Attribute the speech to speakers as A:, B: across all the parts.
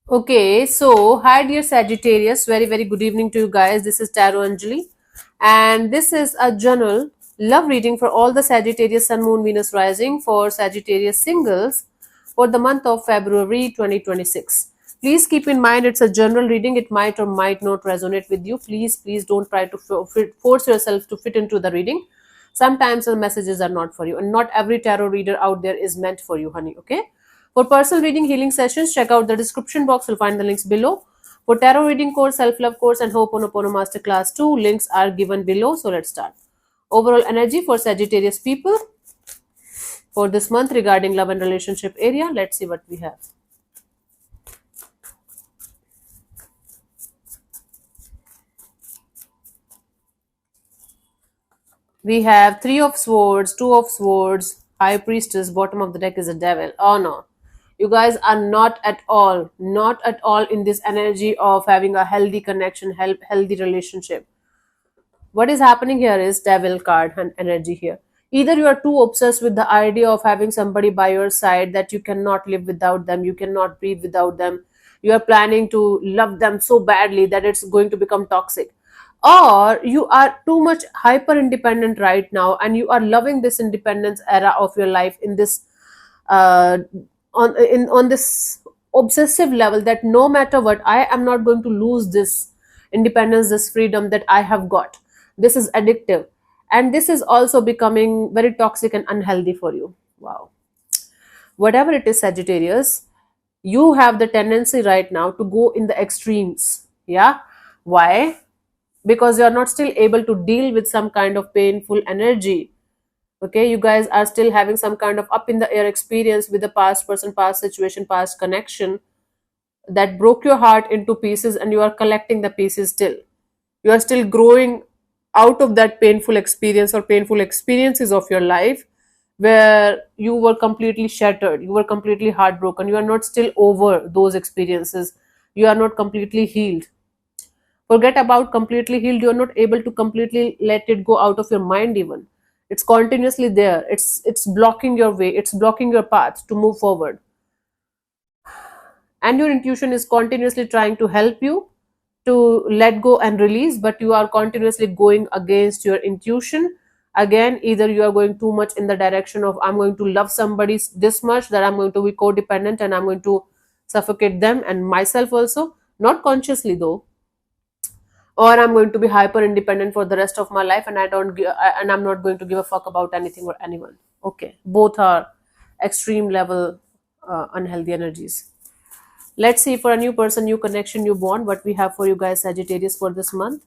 A: Okay, so hi dear Sagittarius, very good evening to you guys. This is Tarot Anjali, and this is a general love reading for all the Sagittarius Sun, Moon, Venus rising for Sagittarius singles for the month of February 2026. Please keep in mind it's a general reading, it might or might not resonate with you. Please don't try to force yourself to fit into the reading. Sometimes the messages are not for you, and not every tarot reader out there is meant for you, honey. Okay. For personal reading healing sessions, check out the description box. You'll find the links below. For tarot reading course, self-love course, and Ho'oponopono Masterclass 2, links are given below. So let's start. Overall energy for Sagittarius people for this month regarding love and relationship area. Let's see what we have. We have Three of Swords, Two of Swords, High Priestess, bottom of the deck is a devil. Oh no. You guys are not at all in this energy of having a healthy connection, healthy relationship. What is happening here is devil card and energy here. Either you are too obsessed with the idea of having somebody by your side that you cannot live without them, you cannot breathe without them, you are planning to love them so badly that it's going to become toxic, or you are too much hyper independent right now and you are loving this independence era of your life in this uh, on this obsessive level that no matter what, I am not going to lose this independence, this freedom that I have got. This is addictive, and this is also becoming very toxic and unhealthy for you. Wow. Whatever it is, Sagittarius, you have the tendency right now to go in the extremes. Yeah. Why? Because you are not still able to deal with some kind of painful energy. Okay, you guys are still having some kind of up in the air experience with the past person, past situation, past connection that broke your heart into pieces, and you are collecting the pieces still. You are still growing out of that painful experience or painful experiences of your life where you were completely shattered, you were completely heartbroken, you are not still over those experiences, you are not completely healed. Forget about completely healed, you're not able to completely let it go out of your mind even. It's continuously there, it's blocking your way, it's blocking your path to move forward, and your intuition is continuously trying to help you to let go and release, but you are continuously going against your intuition. Again, either you are going too much in the direction of I'm going to love somebody this much that I'm going to be codependent and I'm going to suffocate them and myself also, not consciously though, or I'm going to be hyper independent for the rest of my life and and I'm not going to give a fuck about anything or anyone. Okay, both are extreme level unhealthy energies. Let's see for a new person, new connection, new bond, what we have for you guys, Sagittarius, for this month.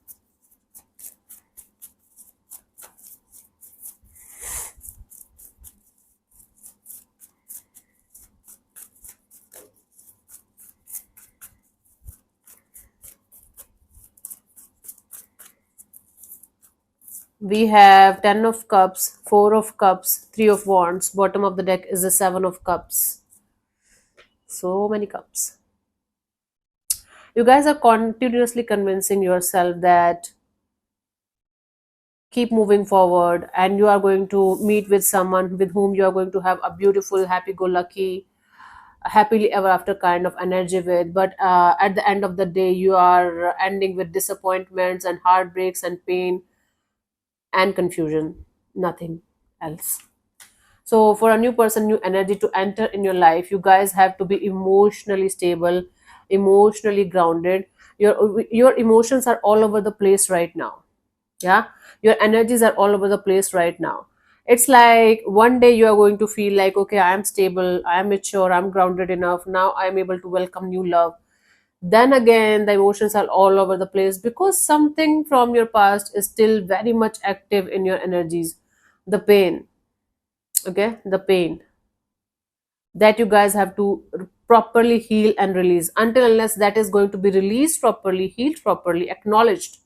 A: We have Ten of Cups, Four of Cups, Three of Wands. Bottom of the deck is the Seven of Cups. So many cups. You guys are continuously convincing yourself that keep moving forward and you are going to meet with someone with whom you are going to have a beautiful, happy go lucky, happily ever after kind of energy with, but at the end of the day you are ending with disappointments and heartbreaks and pain and confusion, nothing else. So for a new person, new energy to enter in your life, you guys have to be emotionally stable, emotionally grounded. Your emotions are all over the place right now. Yeah, your energies are all over the place right now. It's like one day you are going to feel like, okay, I am stable, I am mature, I'm grounded enough, now I'm able to welcome new love. Then again the emotions are all over the place because something from your past is still very much active in your energies. The pain, okay, the pain that you guys have to properly heal and release. Until unless that is going to be released properly, healed properly, acknowledged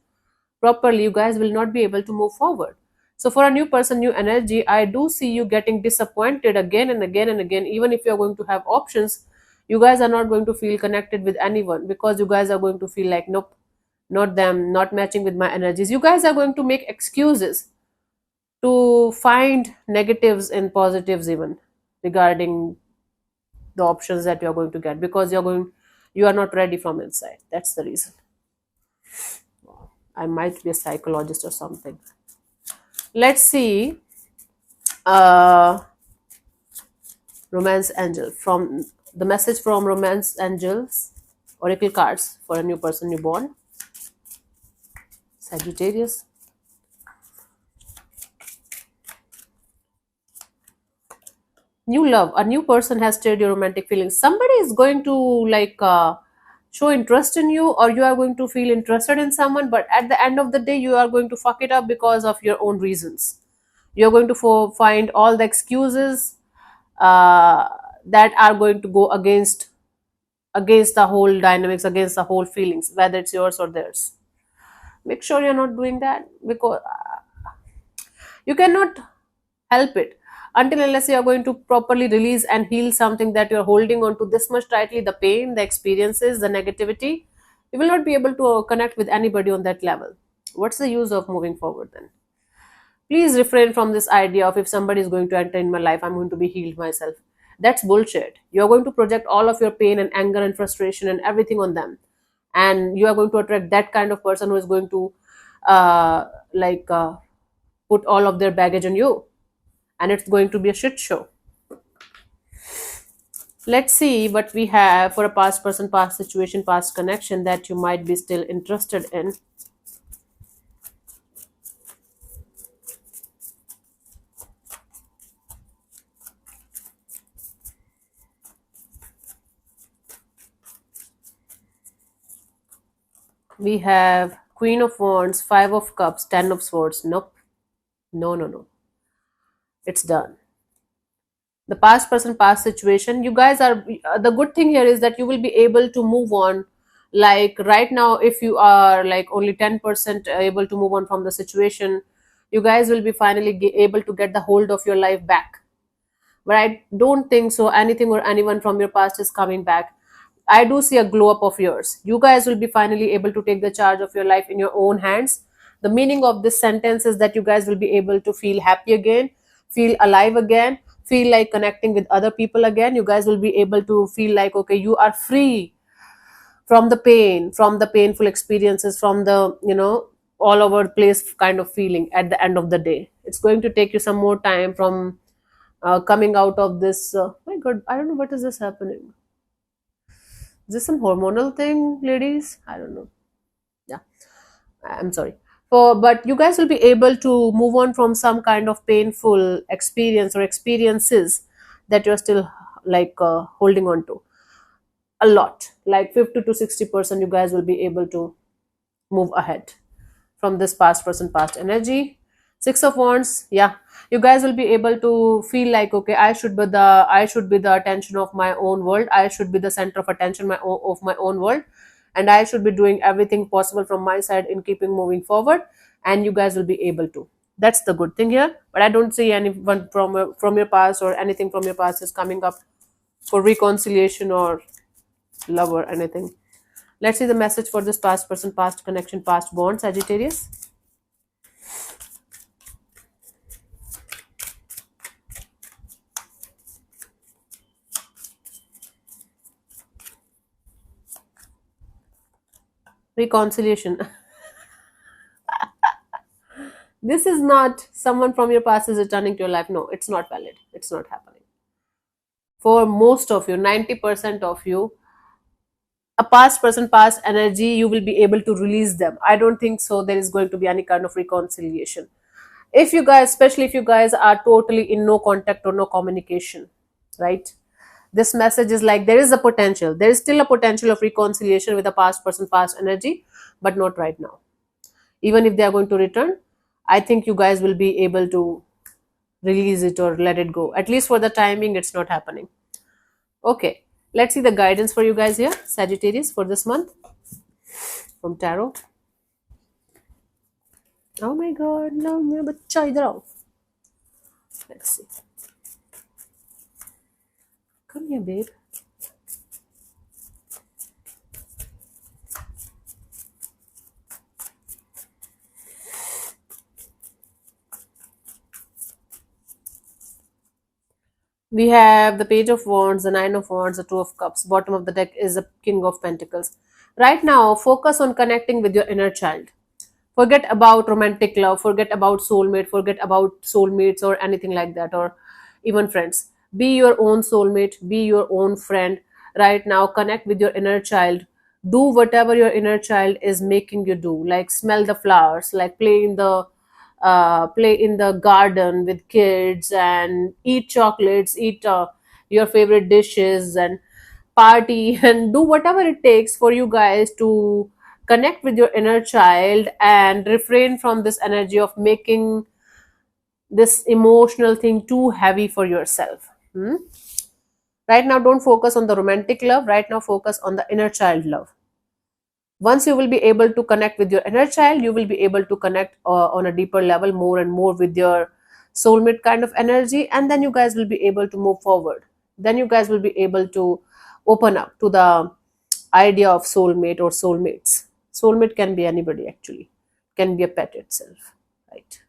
A: properly, you guys will not be able to move forward. So for a new person, new energy, I do see you getting disappointed again and again and again. Even if you're going to have options, you guys are not going to feel connected with anyone because you guys are going to feel like, nope, not them, not matching with my energies. You guys are going to make excuses to find negatives and positives even regarding the options that you're going to get, because You are not ready from inside. That's the reason. I might be a psychologist or something. Let's see. Uh, Romance Angel, from the message from Romance Angels, Oracle cards for a new person newborn. Sagittarius. New love, a new person has stirred your romantic feelings. Somebody is going to like show interest in you, or you are going to feel interested in someone, but at the end of the day you are going to fuck it up because of your own reasons. You're going to find all the excuses uh, that are going to go against the whole dynamics, against the whole feelings, whether it's yours or theirs. Make sure you're not doing that, because you cannot help it until unless you are going to properly release and heal something that you're holding on to this much tightly, the pain, the experiences, the negativity. You will not be able to connect with anybody on that level. What's the use of moving forward then? Please refrain from this idea of, if somebody is going to enter in my life, I'm going to be healed myself. That's bullshit. You're going to project all of your pain and anger and frustration and everything on them, and you are going to attract that kind of person who is going to uh, like put all of their baggage on you, and it's going to be a shit show. Let's see what we have for a past person, past situation, past connection that you might be still interested in. We have Queen of Wands, Five of Cups, Ten of Swords. Nope. No, no, no. It's done. The past person, past situation, you guys are, the good thing here is that you will be able to move on. Like right now, if you are like only 10% able to move on from the situation, you guys will be finally able to get the hold of your life back. But I don't think so anything or anyone from your past is coming back. I do see a glow up of yours. You guys will be finally able to take the charge of your life in your own hands. The meaning of this sentence is that you guys will be able to feel happy again, feel alive again, feel like connecting with other people again. You guys will be able to feel like, okay, you are free from the pain, from the painful experiences, from the, all over the place kind of feeling at the end of the day. It's going to take you some more time from coming out of this. My God, I don't know what is this happening. Is this some hormonal thing, ladies? I don't know. Yeah, I'm sorry. But you guys will be able to move on from some kind of painful experience or experiences that you're still like holding on to. A lot, like 50 to 60%, you guys will be able to move ahead from this past person, past energy. Six of Wands, yeah, you guys will be able to feel like, okay, I should be the attention of my own world. I should be the center of attention of my own world, and I should be doing everything possible from my side in keeping moving forward. And you guys will be able to. That's the good thing here. But I don't see anyone from your past or anything from your past is coming up for reconciliation or love or anything. Let's see the message for this past person, past connection, past bond, Sagittarius. Reconciliation. This is not someone from your past is returning to your life. No, it's not valid. It's not happening. For most of you, 90% of you, a past person, past energy, you will be able to release them. I don't think so. There is going to be any kind of reconciliation. If you guys, especially if you guys are totally in no contact or no communication, right? This message is like there is a potential. There is still a potential of reconciliation with a past person, past energy, but not right now. Even if they are going to return, I think you guys will be able to release it or let it go. At least for the timing, it's not happening. Okay, let's see the guidance for you guys here, Sagittarius, for this month from Tarot. Oh my God, no, मेरा बच्चा इधर आओ. Let's see. Come here, babe. We have the Page of Wands, the Nine of Wands, the Two of Cups. Bottom of the deck is the King of Pentacles. Right now, focus on connecting with your inner child. Forget about romantic love, forget about soulmate, forget about soulmates or anything like that, or even friends. Be your own soulmate, be your own friend. Right now, connect with your inner child. Do whatever your inner child is making you do, like smell the flowers, like play in the garden with kids, and eat chocolates, eat your favorite dishes, and party and do whatever it takes for you guys to connect with your inner child and refrain from this energy of making this emotional thing too heavy for yourself. Right now, don't focus on the romantic love. Right now, focus on the inner child love. Once you will be able to connect with your inner child, you will be able to connect on a deeper level more and more with your soulmate kind of energy, and then you guys will be able to move forward. Then you guys will be able to open up to the idea of soulmate or soulmates. Soulmate can be anybody, actually, can be a pet itself, right?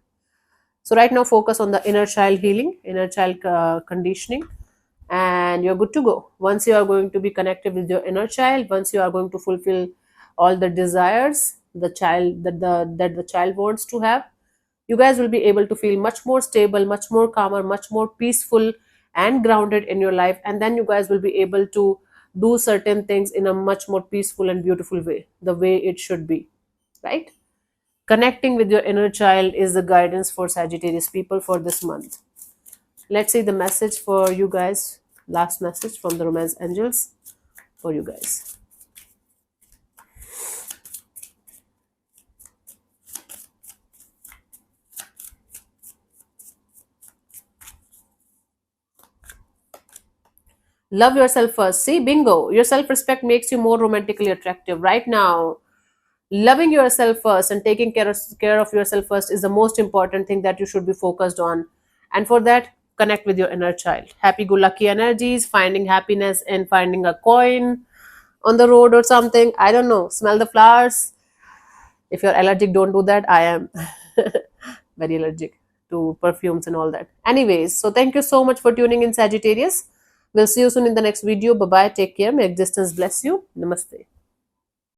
A: So right now, focus on the inner child healing, inner child conditioning, and you're good to go. Once you are going to be connected with your inner child, once you are going to fulfill all the desires the child that the child wants to have, you guys will be able to feel much more stable, much more calmer, much more peaceful and grounded in your life, and then you guys will be able to do certain things in a much more peaceful and beautiful way, the way it should be, right? Connecting with your inner child is the guidance for Sagittarius people for this month. Let's see the message for you guys. Last message from the Romance Angels for you guys. Love yourself first. See, bingo. Your self respect makes you more romantically attractive. Right now, loving yourself first and taking care of yourself first is the most important thing that you should be focused on. And for that, connect with your inner child. Happy go lucky energies, finding happiness in finding a coin on the road or something. I don't know. Smell the flowers. If you're allergic, don't do that. I am very allergic to perfumes and all that. Anyways, so thank you so much for tuning in, Sagittarius. We'll see you soon in the next video. Bye bye. Take care. May existence bless you. Namaste.